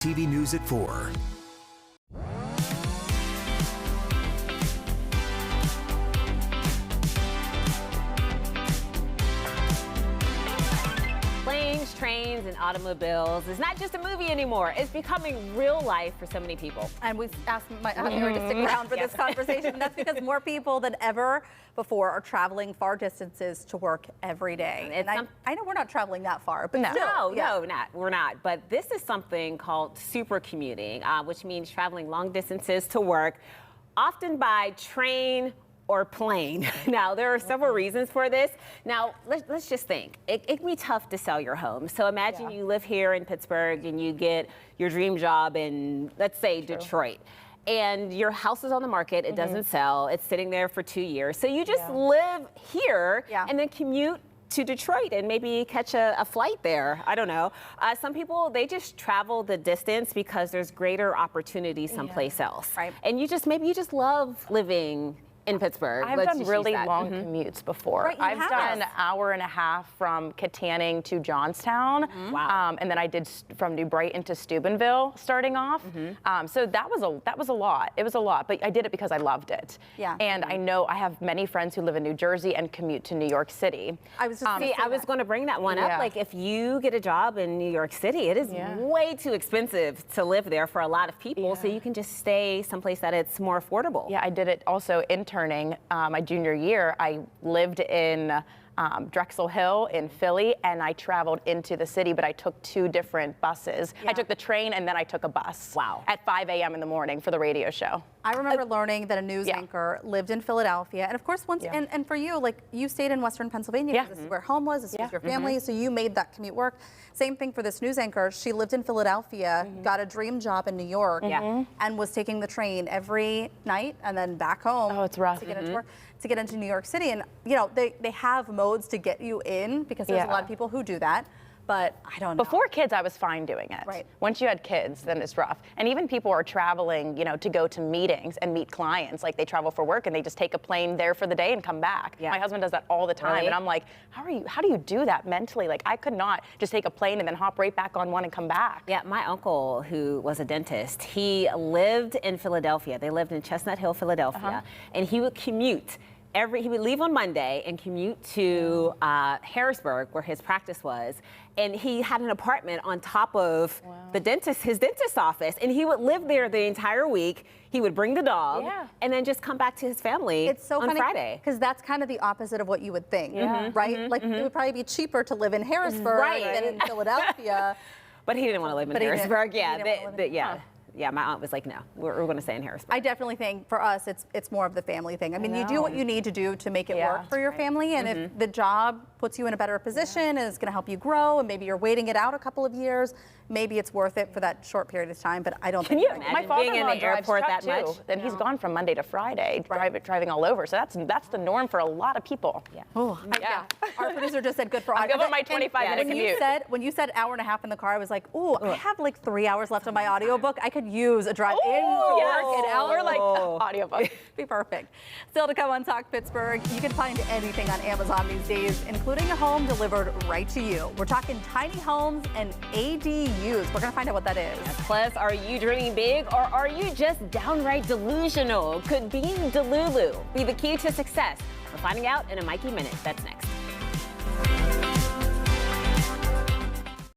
TV News at 4. Planes, trains, and automobiles is not just a movie anymore. It's becoming real life for so many people. And we've asked my husband to stick around for this conversation. And that's because more people than ever before are traveling far distances to work every day. And I know we're not traveling that far, but No, we're not. But this is something called super commuting, which means traveling long distances to work, often by train or plane. Now, there are several reasons for this. Now, let's just think. It can be tough to sell your home. So imagine you live here in Pittsburgh and you get your dream job in, let's say, Detroit. And your house is on the market, it doesn't sell, it's sitting there for 2 years. So you just live here and then commute to Detroit and maybe catch a flight there. I don't know. Some people, they just travel the distance because there's greater opportunity someplace else. Right. And maybe you just love living in Pittsburgh. I've done really long commutes before. Right, I've done an hour and a half from Katanning to Johnstown. Wow. And then I did from New Brighton to Steubenville starting off. So that was a lot. It was a lot, but I did it because I loved it. Yeah. And I know I have many friends who live in New Jersey and commute to New York City. I was going to bring that one up. Like, if you get a job in New York City, it is way too expensive to live there for a lot of people. So you can just stay someplace that it's more affordable. Yeah, I did it also interning my junior year. I lived in Drexel Hill in Philly, and I traveled into the city, but I took 2 different buses. I took the train and then I took a bus. Wow. At 5 a.m. in the morning for the radio show. I remember learning that a news anchor lived in Philadelphia. And of course, and for you, like, you stayed in Western Pennsylvania. Yeah. This is where home was, this was your family, so you made that commute work. Same thing for this news anchor. She lived in Philadelphia, got a dream job in New York, and was taking the train every night and then back home. Oh, it's rough. To get into work, to get into New York City. And, you know, they have modes to get you in because there's a lot of people who do that. But I don't know. Before kids, I was fine doing it. Right. Once you had kids, then it's rough. And even people are traveling, you know, to go to meetings and meet clients. Like, they travel for work and they just take a plane there for the day and come back. Yeah. My husband does that all the time. Really? And I'm like, how do you do that mentally? Like, I could not just take a plane and then hop right back on one and come back. Yeah, my uncle, who was a dentist, he lived in Philadelphia. They lived in Chestnut Hill, Philadelphia. And he would commute. He would leave on Monday and commute to Harrisburg, where his practice was, and he had an apartment on top of his dentist's office, and he would live there the entire week. He would bring the dog, and then just come back to his family on Friday. Because that's kind of the opposite of what you would think, right? Like, it would probably be cheaper to live in Harrisburg than in Philadelphia. But he didn't want to live in Harrisburg. Yeah, my aunt was like, no, we're going to stay in Harrisburg. I definitely think for us, it's more of the family thing. I mean, you do what you need to do to make it work for your family. And if the job puts you in a better position and it's going to help you grow, and maybe you're waiting it out a couple of years, maybe it's worth it for that short period of time. But I don't think. Can you imagine my father-in-law being in the airport that much? Then he's gone from Monday to Friday, driving all over. So that's the norm for a lot of people. Our producer just said good for I'll give him my 25-minute commute. When you said hour and a half in the car, I was like, ooh, I have like 3 hours left on my audiobook. I could use a drive in to work and out. Or like audiobook. Be perfect. Still to come on Talk Pittsburgh, you can find anything on Amazon these days, including a home delivered right to you. We're talking tiny homes and ADUs. We're going to find out what that is. Plus, are you dreaming big, or are you just downright delusional? Could being Delulu be the key to success? We're finding out in a Mikey Minute. That's next.